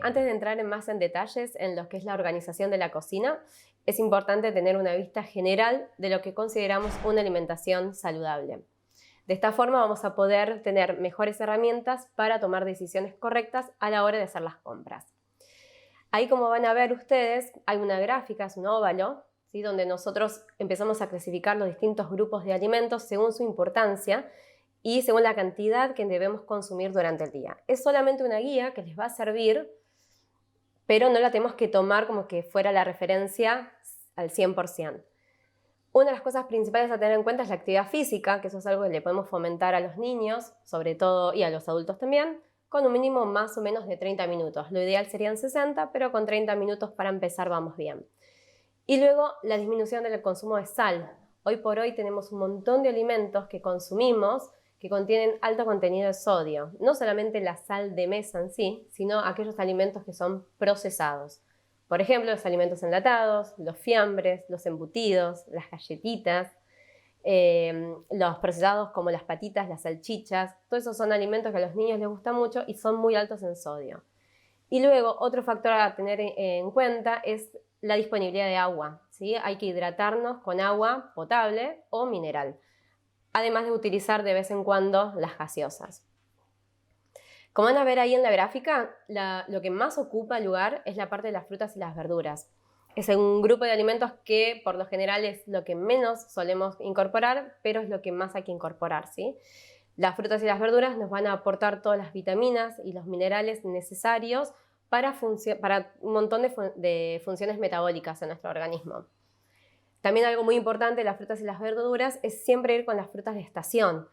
Antes de entrar más en detalles en lo que es la organización de la cocina, es importante tener una vista general de lo que consideramos una alimentación saludable. De esta forma vamos a poder tener mejores herramientas para tomar decisiones correctas a la hora de hacer las compras. Ahí, como van a ver ustedes, hay una gráfica, es un óvalo, ¿sí?, donde nosotros empezamos a clasificar los distintos grupos de alimentos según su importancia y según la cantidad que debemos consumir durante el día. Es solamente una guía que les va a servir, pero no la tenemos que tomar como que fuera la referencia al 100%. Una de las cosas principales a tener en cuenta es la actividad física, que eso es algo que le podemos fomentar a los niños, sobre todo, y a los adultos también, con un mínimo más o menos de 30 minutos. Lo ideal serían 60, pero con 30 minutos para empezar vamos bien. Y luego la disminución del consumo de sal. Hoy por hoy tenemos un montón de alimentos que consumimos que contienen alto contenido de sodio. No solamente la sal de mesa en sí, sino aquellos alimentos que son procesados. Por ejemplo, los alimentos enlatados, los fiambres, los embutidos, las galletitas, los procesados como las patitas, las salchichas. Todos esos son alimentos que a los niños les gustan mucho y son muy altos en sodio. Y luego, otro factor a tener en cuenta es la disponibilidad de agua, ¿sí? Hay que hidratarnos con agua potable o mineral, además de utilizar de vez en cuando las gaseosas. Como van a ver ahí en la gráfica, lo que más ocupa lugar es la parte de las frutas y las verduras. Es un grupo de alimentos que por lo general es lo que menos solemos incorporar, pero es lo que más hay que incorporar, ¿sí? Las frutas y las verduras nos van a aportar todas las vitaminas y los minerales necesarios para un montón de funciones metabólicas en nuestro organismo. También algo muy importante de las frutas y las verduras es siempre ir con las frutas de estación.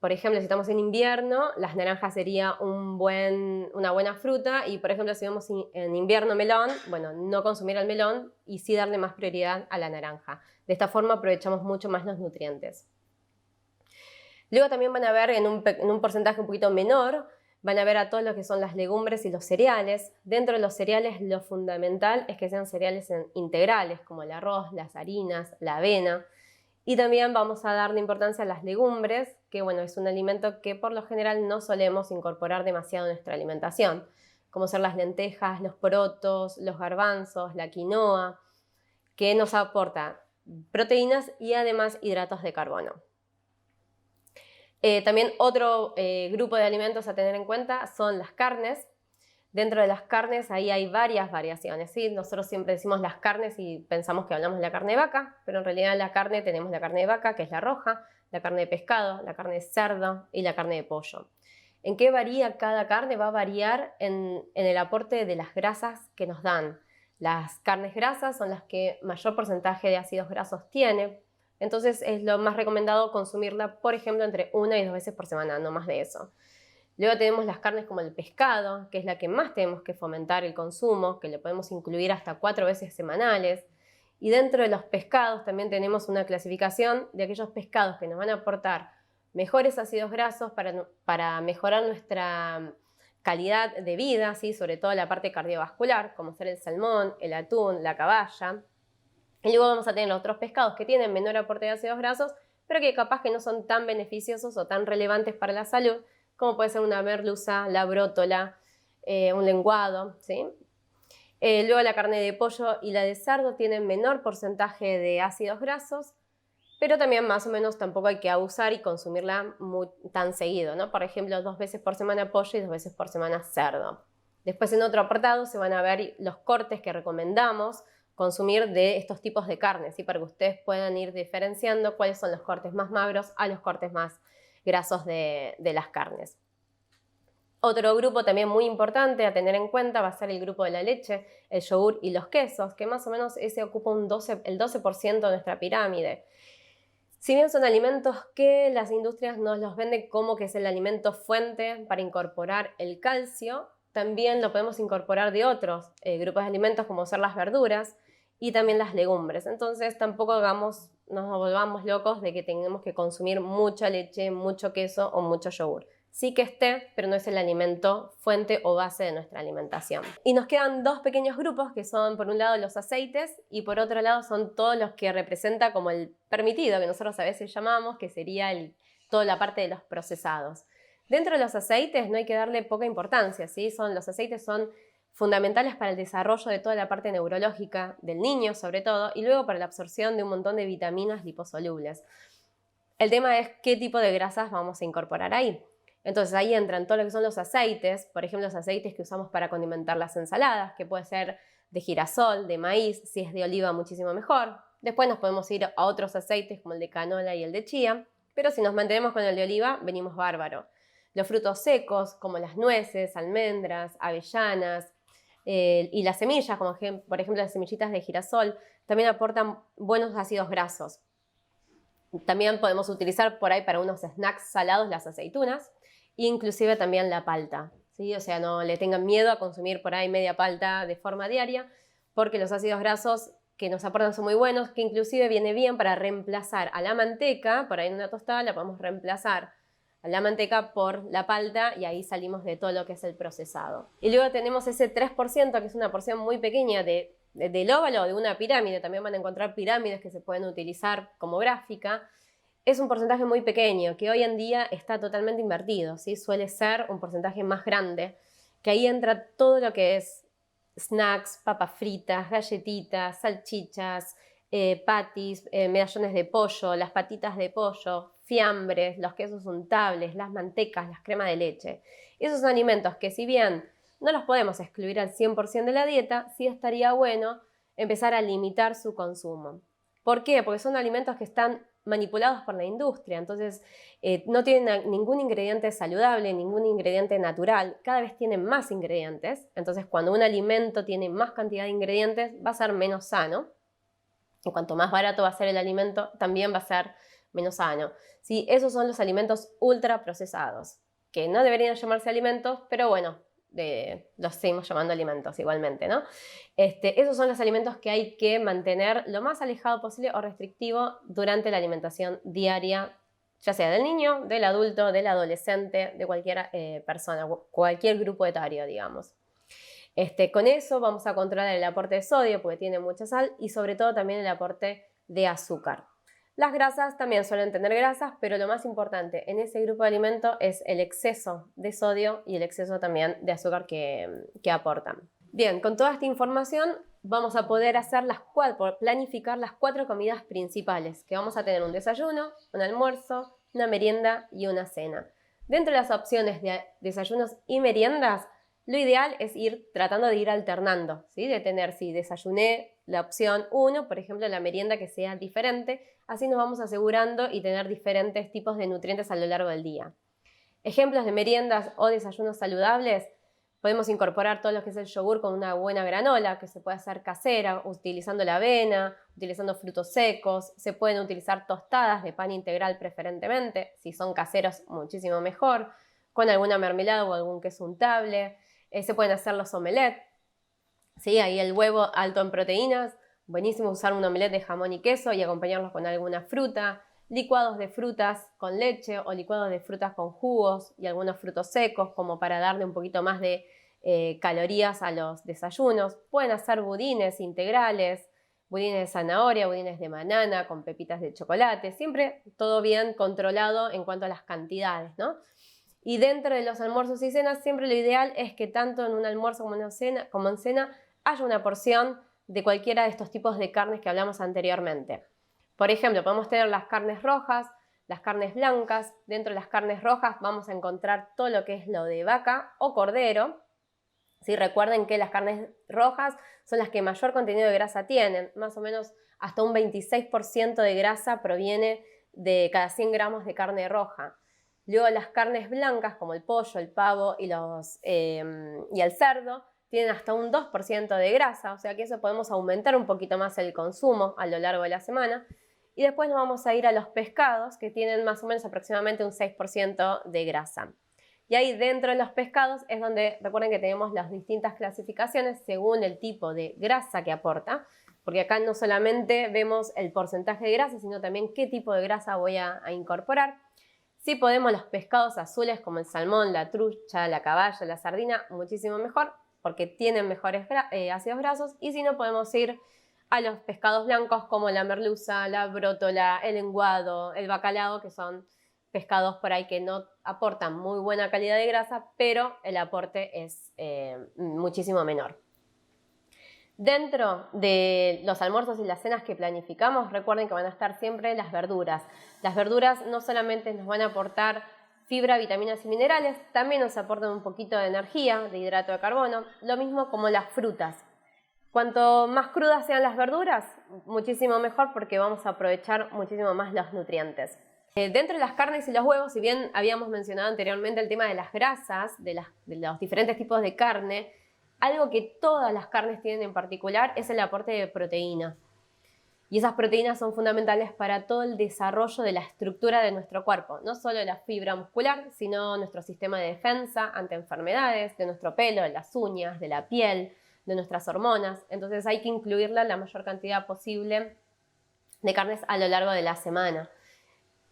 Por ejemplo, si estamos en invierno, las naranjas sería una buena fruta y, por ejemplo, si vemos en invierno melón, bueno, no consumir el melón y sí darle más prioridad a la naranja. De esta forma aprovechamos mucho más los nutrientes. Luego también van a ver en un porcentaje un poquito menor, van a ver a todos lo que son las legumbres y los cereales. Dentro de los cereales lo fundamental es que sean cereales integrales, como el arroz, las harinas, la avena. Y también vamos a darle importancia a las legumbres, que bueno, es un alimento que por lo general no solemos incorporar demasiado en nuestra alimentación, como ser las lentejas, los porotos, los garbanzos, la quinoa, que nos aporta proteínas y además hidratos de carbono. También otro grupo de alimentos a tener en cuenta son las carnes. Dentro de las carnes ahí hay varias variaciones, ¿sí? Nosotros siempre decimos las carnes y pensamos que hablamos de la carne de vaca, pero en realidad la carne tenemos la carne de vaca, que es la roja, la carne de pescado, la carne de cerdo y la carne de pollo. ¿En qué varía cada carne? Va a variar en el aporte de las grasas que nos dan. Las carnes grasas son las que mayor porcentaje de ácidos grasos tiene, entonces es lo más recomendado consumirla, por ejemplo, entre 1 y 2 veces por semana, no más de eso. Luego tenemos las carnes como el pescado, que es la que más tenemos que fomentar el consumo, que le podemos incluir hasta 4 veces semanales. Y dentro de los pescados también tenemos una clasificación de aquellos pescados que nos van a aportar mejores ácidos grasos para mejorar nuestra calidad de vida, ¿sí? Sobre todo la parte cardiovascular, como ser el salmón, el atún, la caballa. Y luego vamos a tener otros pescados que tienen menor aporte de ácidos grasos, pero que capaz que no son tan beneficiosos o tan relevantes para la salud, como puede ser una merluza, la brótola, un lenguado, ¿sí? Luego la carne de pollo y la de cerdo tienen menor porcentaje de ácidos grasos, pero también más o menos tampoco hay que abusar y consumirla tan seguido, ¿no? Por ejemplo, 2 veces por semana pollo y 2 veces por semana cerdo. Después en otro apartado se van a ver los cortes que recomendamos consumir de estos tipos de carnes, ¿sí? Para que ustedes puedan ir diferenciando cuáles son los cortes más magros a los cortes más grasos de las carnes. Otro grupo también muy importante a tener en cuenta va a ser el grupo de la leche, el yogur y los quesos, que más o menos ese ocupa el 12% de nuestra pirámide. Si bien son alimentos que las industrias nos los venden como que es el alimento fuente para incorporar el calcio, también lo podemos incorporar de otros grupos de alimentos como ser las verduras y también las legumbres. Entonces tampoco nos volvamos locos de que tengamos que consumir mucha leche, mucho queso o mucho yogur. Sí que esté, pero no es el alimento fuente o base de nuestra alimentación. Y nos quedan 2 pequeños grupos que son por un lado los aceites y por otro lado son todos los que representa como el permitido, que nosotros a veces llamamos, que sería toda la parte de los procesados. Dentro de los aceites no hay que darle poca importancia, ¿sí? Los aceites son fundamentales para el desarrollo de toda la parte neurológica del niño, sobre todo, y luego para la absorción de un montón de vitaminas liposolubles. El tema es qué tipo de grasas vamos a incorporar ahí. Entonces ahí entran todo lo que son los aceites, por ejemplo los aceites que usamos para condimentar las ensaladas, que puede ser de girasol, de maíz, si es de oliva muchísimo mejor. Después nos podemos ir a otros aceites como el de canola y el de chía, pero si nos mantenemos con el de oliva, venimos bárbaro. Los frutos secos como las nueces, almendras, avellanas y las semillas, como por ejemplo las semillitas de girasol, también aportan buenos ácidos grasos. También podemos utilizar por ahí para unos snacks salados las aceitunas e inclusive también la palta, ¿sí? O sea, no le tengan miedo a consumir por ahí media palta de forma diaria, porque los ácidos grasos que nos aportan son muy buenos, que inclusive viene bien para reemplazar a la manteca. Por ahí en una tostada la podemos reemplazar a la manteca por la palta y ahí salimos de todo lo que es el procesado. Y luego tenemos ese 3%, que es una porción muy pequeña del óvalo de una pirámide. También van a encontrar pirámides que se pueden utilizar como gráfica. Es un porcentaje muy pequeño que hoy en día está totalmente invertido, ¿sí? Suele ser un porcentaje más grande, que ahí entra todo lo que es snacks, papas fritas, galletitas, salchichas, patis, medallones de pollo, las patitas de pollo, fiambres, los quesos untables, las mantecas, las cremas de leche. Esos son alimentos que si bien no los podemos excluir al 100% de la dieta, sí estaría bueno empezar a limitar su consumo. ¿Por qué? Porque son alimentos que están manipulados por la industria, entonces no tienen ningún ingrediente saludable, ningún ingrediente natural, cada vez tienen más ingredientes, entonces cuando un alimento tiene más cantidad de ingredientes va a ser menos sano, y cuanto más barato va a ser el alimento también va a ser menos sano. ¿Sí? Esos son los alimentos ultra procesados, que no deberían llamarse alimentos, pero bueno, los seguimos llamando alimentos igualmente, ¿no? Esos son los alimentos que hay que mantener lo más alejado posible o restrictivo durante la alimentación diaria, ya sea del niño, del adulto, del adolescente, de cualquier persona, cualquier grupo etario, digamos. Con eso vamos a controlar el aporte de sodio porque tiene mucha sal y sobre todo también el aporte de azúcar. Las grasas también suelen tener grasas, pero lo más importante en ese grupo de alimentos es el exceso de sodio y el exceso también de azúcar que aportan. Bien, con toda esta información vamos a poder planificar las 4 comidas principales, que vamos a tener un desayuno, un almuerzo, una merienda y una cena. Dentro de las opciones de desayunos y meriendas, lo ideal es ir tratando de ir alternando, ¿sí? De tener, si desayuné la opción 1, por ejemplo, la merienda que sea diferente, así nos vamos asegurando y tener diferentes tipos de nutrientes a lo largo del día. Ejemplos de meriendas o desayunos saludables, podemos incorporar todo lo que es el yogur con una buena granola, que se puede hacer casera, utilizando la avena, utilizando frutos secos, se pueden utilizar tostadas de pan integral preferentemente, si son caseros muchísimo mejor, con alguna mermelada o algún queso untable. Se pueden hacer los omelets, ¿sí? Ahí el huevo alto en proteínas, buenísimo usar un omelette de jamón y queso y acompañarlos con alguna fruta, licuados de frutas con leche o licuados de frutas con jugos y algunos frutos secos como para darle un poquito más de calorías a los desayunos. Pueden hacer budines integrales, budines de zanahoria, budines de banana con pepitas de chocolate, siempre todo bien controlado en cuanto a las cantidades, ¿no? Y dentro de los almuerzos y cenas, siempre lo ideal es que tanto en un almuerzo como en cena haya una porción de cualquiera de estos tipos de carnes que hablamos anteriormente. Por ejemplo, podemos tener las carnes rojas, las carnes blancas. Dentro de las carnes rojas vamos a encontrar todo lo que es lo de vaca o cordero. ¿Sí? Recuerden que las carnes rojas son las que mayor contenido de grasa tienen. Más o menos hasta un 26% de grasa proviene de cada 100 gramos de carne roja. Luego las carnes blancas como el pollo, el pavo y el cerdo tienen hasta un 2% de grasa, o sea que eso podemos aumentar un poquito más el consumo a lo largo de la semana. Y después nos vamos a ir a los pescados que tienen más o menos aproximadamente un 6% de grasa. Y ahí dentro de los pescados es donde recuerden que tenemos las distintas clasificaciones según el tipo de grasa que aporta, porque acá no solamente vemos el porcentaje de grasa, sino también qué tipo de grasa voy a incorporar. Si podemos los pescados azules como el salmón, la trucha, la caballa, la sardina, muchísimo mejor porque tienen mejores ácidos grasos. Y si no, podemos ir a los pescados blancos como la merluza, la brótola, el lenguado, el bacalao, que son pescados por ahí que no aportan muy buena calidad de grasa, pero el aporte es muchísimo menor. Dentro de los almuerzos y las cenas que planificamos, recuerden que van a estar siempre las verduras. Las verduras no solamente nos van a aportar fibra, vitaminas y minerales, también nos aportan un poquito de energía, de hidrato de carbono, lo mismo como las frutas. Cuanto más crudas sean las verduras, muchísimo mejor porque vamos a aprovechar muchísimo más los nutrientes. Dentro de las carnes y los huevos, si bien habíamos mencionado anteriormente el tema de las grasas, de los diferentes tipos de carne, algo que todas las carnes tienen en particular es el aporte de proteína. Y esas proteínas son fundamentales para todo el desarrollo de la estructura de nuestro cuerpo, no solo la fibra muscular, sino nuestro sistema de defensa ante enfermedades, de nuestro pelo, de las uñas, de la piel, de nuestras hormonas. Entonces hay que incluirla la mayor cantidad posible de carnes a lo largo de la semana.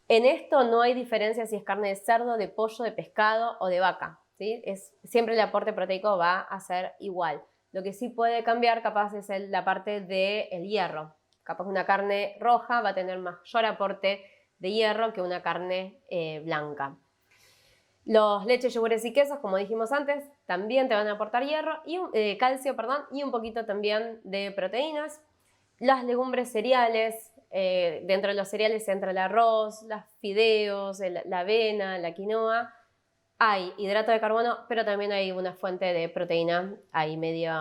En esto no hay diferencia si es carne de cerdo, de pollo, de pescado o de vaca, ¿sí? Siempre el aporte proteico va a ser igual. Lo que sí puede cambiar capaz es la parte del hierro. Capaz una carne roja va a tener mayor aporte de hierro que una carne blanca. Los leches, yogures y quesos, como dijimos antes, también te van a aportar hierro y calcio, y un poquito también de proteínas. Las legumbres, cereales, dentro de los cereales entra el arroz, los fideos, la avena, la quinoa. Hay hidrato de carbono, pero también hay una fuente de proteína ahí medio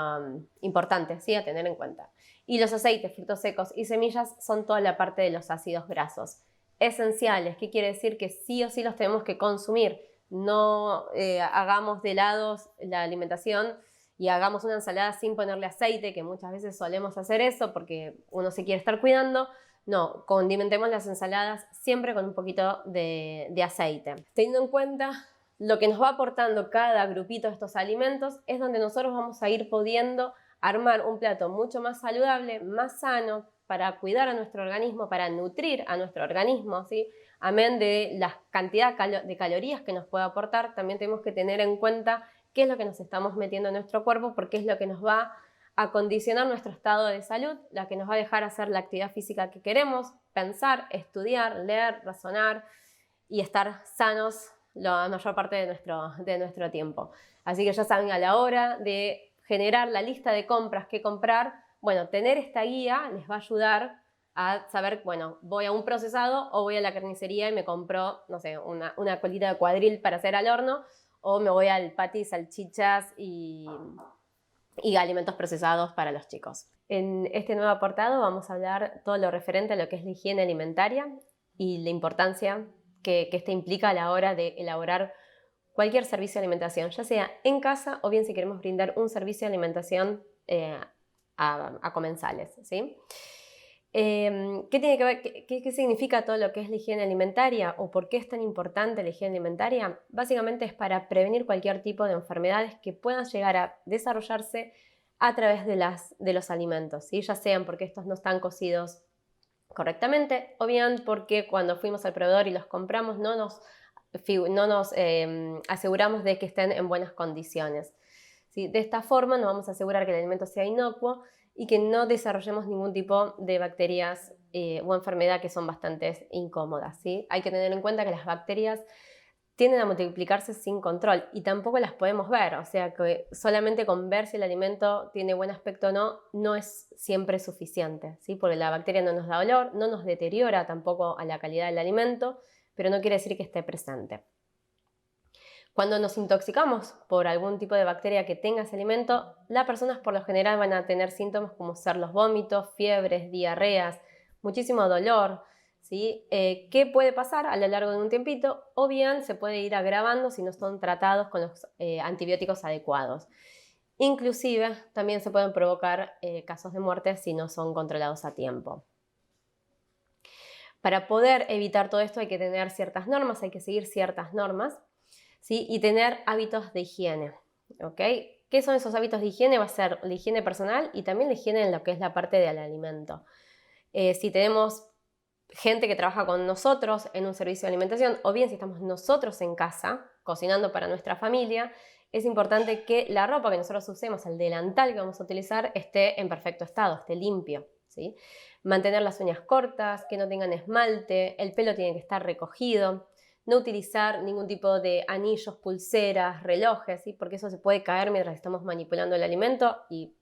importante, ¿sí? A tener en cuenta. Y los aceites, frutos secos y semillas son toda la parte de los ácidos grasos esenciales. ¿Qué quiere decir? Que sí o sí los tenemos que consumir. No hagamos de lado la alimentación y hagamos una ensalada sin ponerle aceite, que muchas veces solemos hacer eso porque uno se quiere estar cuidando. No, condimentemos las ensaladas siempre con un poquito de aceite. Teniendo en cuenta lo que nos va aportando cada grupito de estos alimentos, es donde nosotros vamos a ir pudiendo armar un plato mucho más saludable, más sano, para cuidar a nuestro organismo, para nutrir a nuestro organismo, ¿sí? Amén de la cantidad de calorías que nos puede aportar, también tenemos que tener en cuenta qué es lo que nos estamos metiendo en nuestro cuerpo, porque es lo que nos va a condicionar nuestro estado de salud, la que nos va a dejar hacer la actividad física que queremos, pensar, estudiar, leer, razonar y estar sanos la mayor parte de nuestro tiempo. Así que ya saben, a la hora de generar la lista de compras que comprar, bueno, tener esta guía les va a ayudar a saber, bueno, voy a un procesado o voy a la carnicería y me compro, no sé, una colita de cuadril para hacer al horno, o me voy al patty, salchichas y alimentos procesados para los chicos. En este nuevo apartado vamos a hablar todo lo referente a lo que es la higiene alimentaria y la importancia que este implica a la hora de elaborar cualquier servicio de alimentación, ya sea en casa o bien si queremos brindar un servicio de alimentación a comensales, ¿sí? ¿Qué tiene que ver, qué significa todo lo que es la higiene alimentaria o por qué es tan importante la higiene alimentaria? Básicamente es para prevenir cualquier tipo de enfermedades que puedan llegar a desarrollarse a través de los alimentos, ¿sí? Ya sean porque estos no están cocidos correctamente o bien porque cuando fuimos al proveedor y los compramos no nos aseguramos de que estén en buenas condiciones, ¿sí? De esta forma nos vamos a asegurar que el alimento sea inocuo y que no desarrollemos ningún tipo de bacterias o enfermedad que son bastante incómodas, ¿sí? Hay que tener en cuenta que las bacterias tienden a multiplicarse sin control y tampoco las podemos ver, o sea que solamente con ver si el alimento tiene buen aspecto o no, no es siempre suficiente, ¿sí? Porque la bacteria no nos da olor, no nos deteriora tampoco a la calidad del alimento, pero no quiere decir que esté presente. Cuando nos intoxicamos por algún tipo de bacteria que tenga ese alimento, las personas por lo general van a tener síntomas como ser los vómitos, fiebres, diarreas, muchísimo dolor, ¿sí? ¿Qué puede pasar a lo largo de un tiempito? O bien se puede ir agravando si no son tratados con los antibióticos adecuados. Inclusive también se pueden provocar casos de muerte si no son controlados a tiempo. Para poder evitar todo esto hay que tener ciertas normas, hay que seguir ciertas normas, ¿sí? Y tener hábitos de higiene, ¿ok? ¿Qué son esos hábitos de higiene? Va a ser la higiene personal y también la higiene en lo que es la parte del alimento. Si tenemos gente que trabaja con nosotros en un servicio de alimentación o bien si estamos nosotros en casa cocinando para nuestra familia, es importante que la ropa que nosotros usemos, el delantal que vamos a utilizar, esté en perfecto estado, esté limpio, ¿sí? Mantener las uñas cortas, que no tengan esmalte, el pelo tiene que estar recogido. No utilizar ningún tipo de anillos, pulseras, relojes, ¿sí? Porque eso se puede caer mientras estamos manipulando el alimento y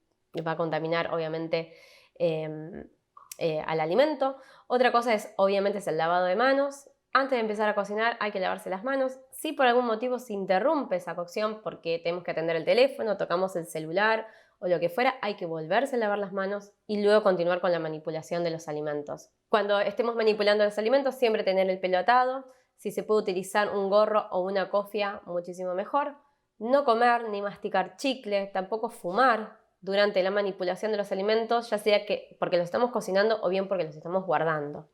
va a contaminar obviamente al alimento. Otra cosa es obviamente es el lavado de manos. Antes de empezar a cocinar hay que lavarse las manos. Si por algún motivo se interrumpe esa cocción porque tenemos que atender el teléfono, tocamos el celular o lo que fuera, hay que volverse a lavar las manos y luego continuar con la manipulación de los alimentos. Cuando estemos manipulando los alimentos, siempre tener el pelo atado. Si se puede utilizar un gorro o una cofia, muchísimo mejor. No comer ni masticar chicle, tampoco fumar durante la manipulación de los alimentos, ya sea que porque los estamos cocinando o bien porque los estamos guardando.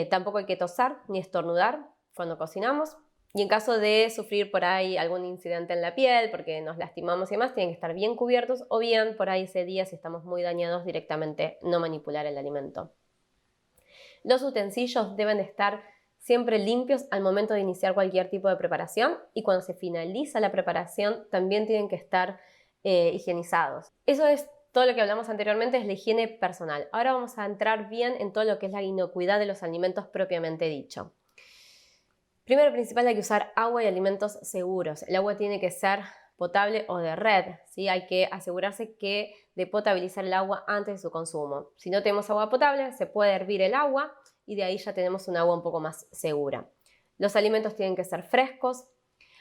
Tampoco hay que tosar ni estornudar cuando cocinamos. Y en caso de sufrir por ahí algún incidente en la piel, porque nos lastimamos y demás, tienen que estar bien cubiertos, o bien por ahí ese día, si estamos muy dañados, directamente no manipular el alimento. Los utensilios deben de estar siempre limpios al momento de iniciar cualquier tipo de preparación, y cuando se finaliza la preparación también tienen que estar higienizados. Eso es todo lo que hablamos anteriormente, es la higiene personal. Ahora vamos a entrar bien en todo lo que es la inocuidad de los alimentos propiamente dicho. Primero principal, hay que usar agua y alimentos seguros. El agua tiene que ser potable o de red, ¿sí? Hay que asegurarse de potabilizar el agua antes de su consumo. Si no tenemos agua potable, se puede hervir el agua y de ahí ya tenemos un agua un poco más segura. Los alimentos tienen que ser frescos.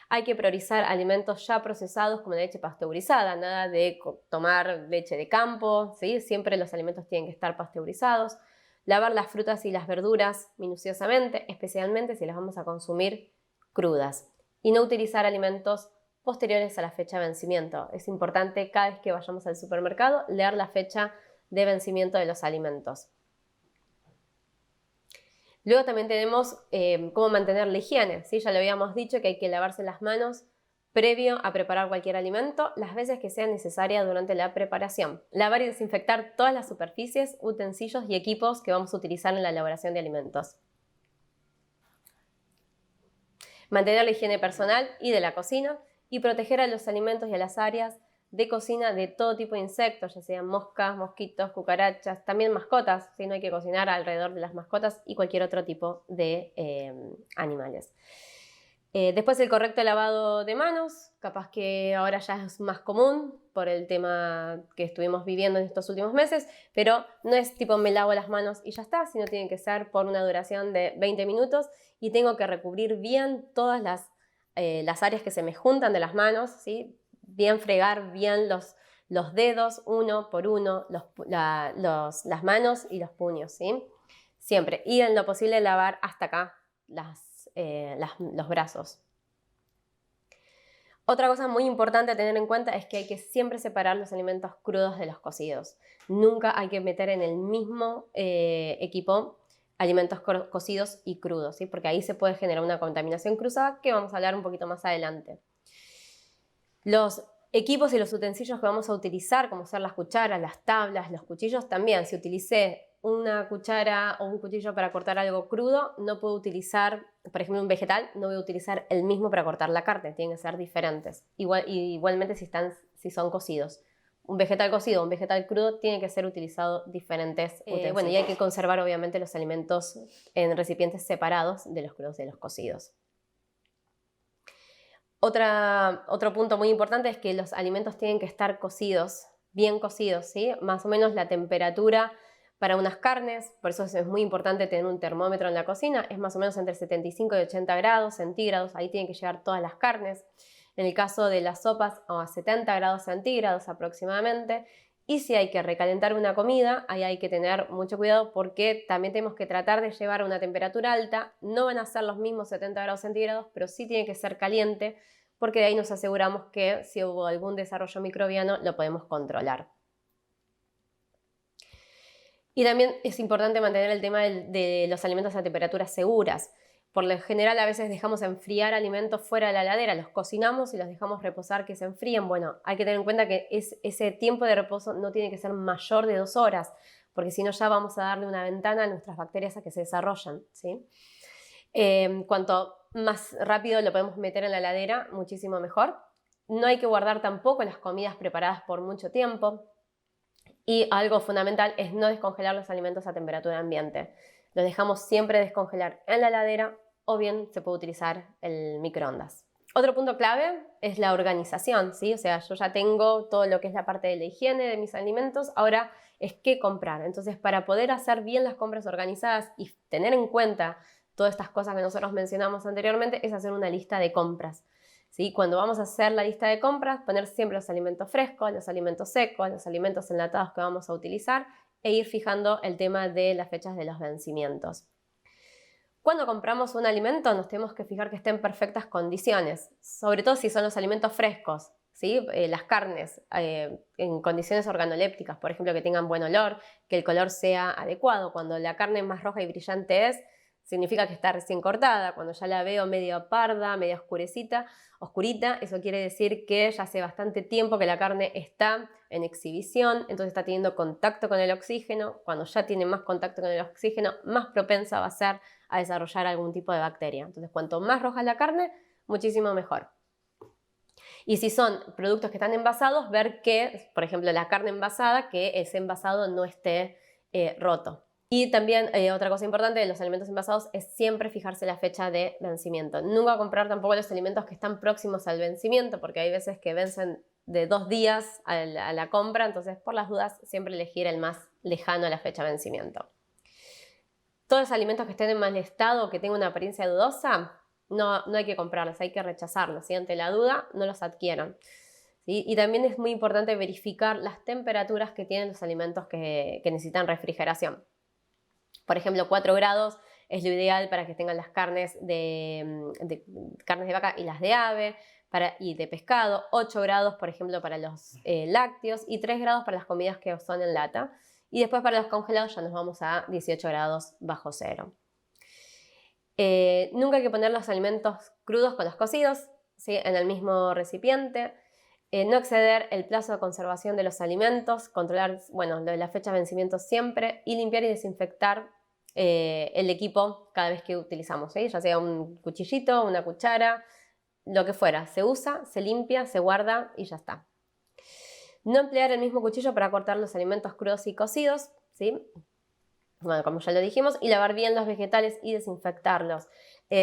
Hay que priorizar alimentos ya procesados como la leche pasteurizada, nada de tomar leche de campo, ¿sí? Siempre los alimentos tienen que estar pasteurizados. Lavar las frutas y las verduras minuciosamente, especialmente si las vamos a consumir crudas. Y no utilizar alimentos posteriores a la fecha de vencimiento. Es importante cada vez que vayamos al supermercado leer la fecha de vencimiento de los alimentos. Luego también tenemos cómo mantener la higiene, ¿sí? Ya lo habíamos dicho que hay que lavarse las manos previo a preparar cualquier alimento, las veces que sea necesaria durante la preparación. Lavar y desinfectar todas las superficies, utensilios y equipos que vamos a utilizar en la elaboración de alimentos. Mantener la higiene personal y de la cocina y proteger a los alimentos y a las áreas de cocina de todo tipo de insectos, ya sean moscas, mosquitos, cucarachas, también mascotas, ¿sí? No hay que cocinar alrededor de las mascotas y cualquier otro tipo de animales. Después el correcto lavado de manos, capaz que ahora ya es más común por el tema que estuvimos viviendo en estos últimos meses, pero no es tipo me lavo las manos y ya está, sino tiene que ser por una duración de 20 minutos y tengo que recubrir bien todas las áreas que se me juntan de las manos, ¿sí? Bien fregar bien los dedos uno por uno, las manos y los puños, ¿sí? Siempre, y en lo posible lavar hasta acá los brazos. Otra cosa muy importante a tener en cuenta es que hay que siempre separar los alimentos crudos de los cocidos. Nunca hay que meter en el mismo equipo alimentos cocidos y crudos, ¿sí? Porque ahí se puede generar una contaminación cruzada que vamos a hablar un poquito más adelante. Los equipos y los utensilios que vamos a utilizar, como ser las cucharas, las tablas, los cuchillos, también. Si utilicé una cuchara o un cuchillo para cortar algo crudo, no puedo utilizar, por ejemplo, un vegetal, no voy a utilizar el mismo para cortar la carne, tienen que ser diferentes. Igualmente si son cocidos. Un vegetal cocido o un vegetal crudo tiene que ser utilizado diferentes utensilios. Bueno, y hay que conservar obviamente los alimentos en recipientes separados de los crudos y de los cocidos. Otro punto muy importante es que los alimentos tienen que estar cocidos, bien cocidos, ¿sí? Más o menos la temperatura para unas carnes, por eso es muy importante tener un termómetro en la cocina, es más o menos entre 75 y 80 grados centígrados, ahí tienen que llegar todas las carnes. En el caso de las sopas, a 70 grados centígrados aproximadamente. Y si hay que recalentar una comida, ahí hay que tener mucho cuidado porque también tenemos que tratar de llevar a una temperatura alta. No van a ser los mismos 70 grados centígrados, pero sí tiene que ser caliente porque de ahí nos aseguramos que si hubo algún desarrollo microbiano lo podemos controlar. Y también es importante mantener el tema de los alimentos a temperaturas seguras. Por lo general a veces dejamos enfriar alimentos fuera de la heladera, los cocinamos y los dejamos reposar que se enfríen. Bueno, hay que tener en cuenta que ese tiempo de reposo no tiene que ser mayor de 2 horas, porque si no ya vamos a darle una ventana a nuestras bacterias a que se desarrollen, ¿sí? Cuanto más rápido lo podemos meter en la heladera, muchísimo mejor. No hay que guardar tampoco las comidas preparadas por mucho tiempo. Y algo fundamental es no descongelar los alimentos a temperatura ambiente. Los dejamos siempre descongelar en la heladera o bien se puede utilizar el microondas. Otro punto clave es la organización, ¿sí? O sea, yo ya tengo todo lo que es la parte de la higiene de mis alimentos, ahora es qué comprar. Entonces, para poder hacer bien las compras organizadas y tener en cuenta todas estas cosas que nosotros mencionamos anteriormente, es hacer una lista de compras, ¿sí? Cuando vamos a hacer la lista de compras, poner siempre los alimentos frescos, los alimentos secos, los alimentos enlatados que vamos a utilizar e ir fijando el tema de las fechas de los vencimientos. Cuando compramos un alimento nos tenemos que fijar que esté en perfectas condiciones, sobre todo si son los alimentos frescos, ¿sí? Las carnes en condiciones organolépticas, por ejemplo, que tengan buen olor, que el color sea adecuado. Cuando la carne más roja y brillante significa que está recién cortada. Cuando ya la veo medio parda, medio oscurita, eso quiere decir que ya hace bastante tiempo que la carne está en exhibición, entonces está teniendo contacto con el oxígeno. Cuando ya tiene más contacto con el oxígeno, más propensa va a ser a desarrollar algún tipo de bacteria. Entonces, cuanto más roja es la carne, muchísimo mejor. Y si son productos que están envasados, ver que, por ejemplo, la carne envasada, que ese envasado no esté roto. Y también otra cosa importante de los alimentos envasados es siempre fijarse la fecha de vencimiento. Nunca comprar tampoco los alimentos que están próximos al vencimiento, porque hay veces que vencen de 2 días a la compra, entonces por las dudas siempre elegir el más lejano a la fecha de vencimiento. Todos los alimentos que estén en mal estado o que tengan una apariencia dudosa, no hay que comprarlos, hay que rechazarlos, ¿sí? Ante la duda, no los adquieran, ¿sí? Y también es muy importante verificar las temperaturas que tienen los alimentos que necesitan refrigeración. Por ejemplo, 4 grados es lo ideal para que tengan las carnes carnes de vaca y las de ave y de pescado, 8 grados, por ejemplo, para los lácteos y 3 grados para las comidas que son en lata. Y después para los congelados ya nos vamos a 18 grados bajo cero. Nunca hay que poner los alimentos crudos con los cocidos, ¿sí? En el mismo recipiente. No exceder el plazo de conservación de los alimentos, controlar la fecha de vencimiento siempre y limpiar y desinfectar el equipo cada vez que utilizamos, ¿sí? Ya sea un cuchillito, una cuchara, lo que fuera. Se usa, se limpia, se guarda y ya está. No emplear el mismo cuchillo para cortar los alimentos crudos y cocidos, ¿sí? Bueno, como ya lo dijimos, y lavar bien los vegetales y desinfectarlos.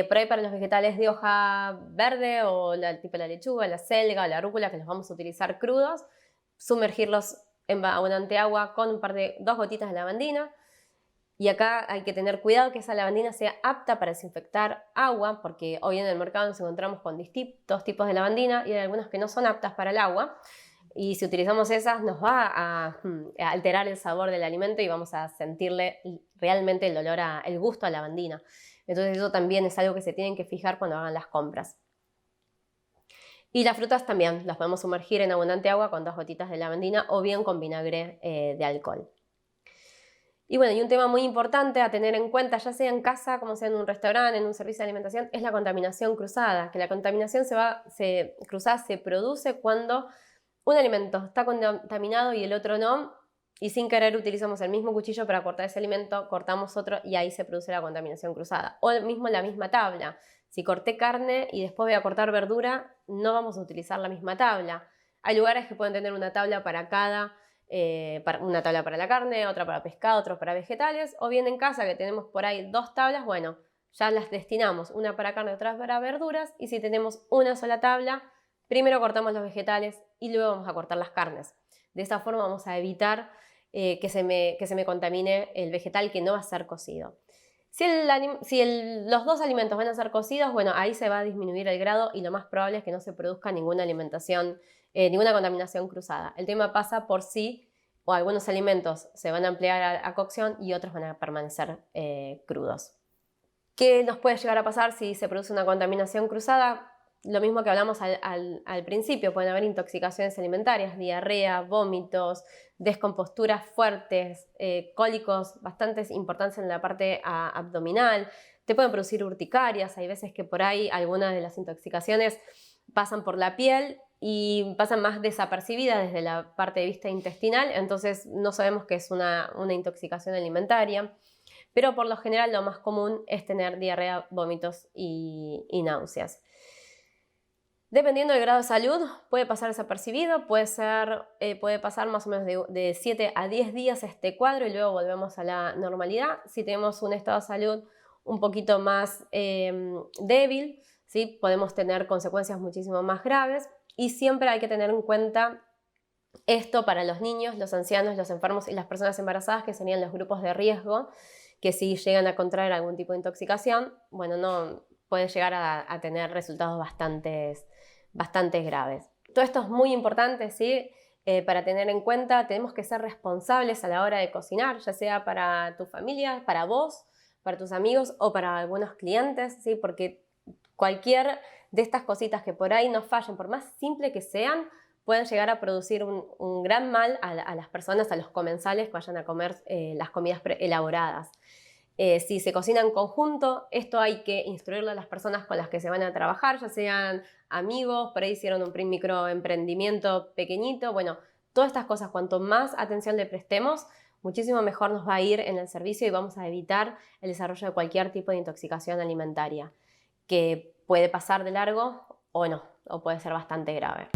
Por ahí para los vegetales de hoja verde o tipo la lechuga, la selga o la rúcula que los vamos a utilizar crudos, sumergirlos en abundante agua con 2 gotitas de lavandina. Y acá hay que tener cuidado que esa lavandina sea apta para desinfectar agua, porque hoy en el mercado nos encontramos con distintos tipos de lavandina y hay algunas que no son aptas para el agua. Y si utilizamos esas nos va a alterar el sabor del alimento y vamos a sentirle realmente el olor, el gusto a lavandina. Entonces eso también es algo que se tienen que fijar cuando hagan las compras. Y las frutas también las podemos sumergir en abundante agua con 2 gotitas de lavandina o bien con vinagre de alcohol. Y bueno, y un tema muy importante a tener en cuenta, ya sea en casa, como sea en un restaurante, en un servicio de alimentación, es la contaminación cruzada. Que la contaminación cruzada se produce cuando un alimento está contaminado y el otro no, y sin querer utilizamos el mismo cuchillo para cortar ese alimento, cortamos otro y ahí se produce la contaminación cruzada. O mismo la misma tabla. Si corté carne y después voy a cortar verdura, no vamos a utilizar la misma tabla. Hay lugares que pueden tener una tabla para cada, una tabla para la carne, otra para pescado, otra para vegetales, o bien en casa que tenemos por ahí 2 tablas, bueno, ya las destinamos, una para carne, otra para verduras, y si tenemos una sola tabla, primero cortamos los vegetales y luego vamos a cortar las carnes. De esta forma vamos a evitar que se me contamine el vegetal que no va a ser cocido. Si los 2 alimentos van a ser cocidos, bueno, ahí se va a disminuir el grado y lo más probable es que no se produzca ninguna contaminación cruzada. El tema pasa por si o algunos alimentos se van a emplear a cocción y otros van a permanecer crudos. ¿Qué nos puede llegar a pasar si se produce una contaminación cruzada? Lo mismo que hablamos al principio, pueden haber intoxicaciones alimentarias, diarrea, vómitos, descomposturas fuertes, cólicos bastante importantes en la parte abdominal, te pueden producir urticarias, hay veces que por ahí algunas de las intoxicaciones pasan por la piel y pasan más desapercibidas desde la parte de vista intestinal, entonces no sabemos que es una intoxicación alimentaria, pero por lo general lo más común es tener diarrea, vómitos y náuseas. Dependiendo del grado de salud, puede pasar desapercibido, puede pasar más o menos de 7 a 10 días este cuadro y luego volvemos a la normalidad. Si tenemos un estado de salud un poquito más débil, ¿sí? Podemos tener consecuencias muchísimo más graves, y siempre hay que tener en cuenta esto para los niños, los ancianos, los enfermos y las personas embarazadas, que serían los grupos de riesgo, que si llegan a contraer algún tipo de intoxicación, bueno, no puede llegar a tener resultados bastante graves. Todo esto es muy importante, ¿sí? Para tener en cuenta. Tenemos que ser responsables a la hora de cocinar, ya sea para tu familia, para vos, para tus amigos o para algunos clientes, ¿sí? Porque cualquier de estas cositas que por ahí nos fallen, por más simple que sean, pueden llegar a producir un gran mal a las personas, a los comensales que vayan a comer las comidas elaboradas. Si se cocina en conjunto, esto hay que instruirlo a las personas con las que se van a trabajar, ya sean amigos, por ahí hicieron un microemprendimiento pequeñito. Bueno, todas estas cosas, cuanto más atención le prestemos, muchísimo mejor nos va a ir en el servicio y vamos a evitar el desarrollo de cualquier tipo de intoxicación alimentaria, que puede pasar de largo o no, o puede ser bastante grave.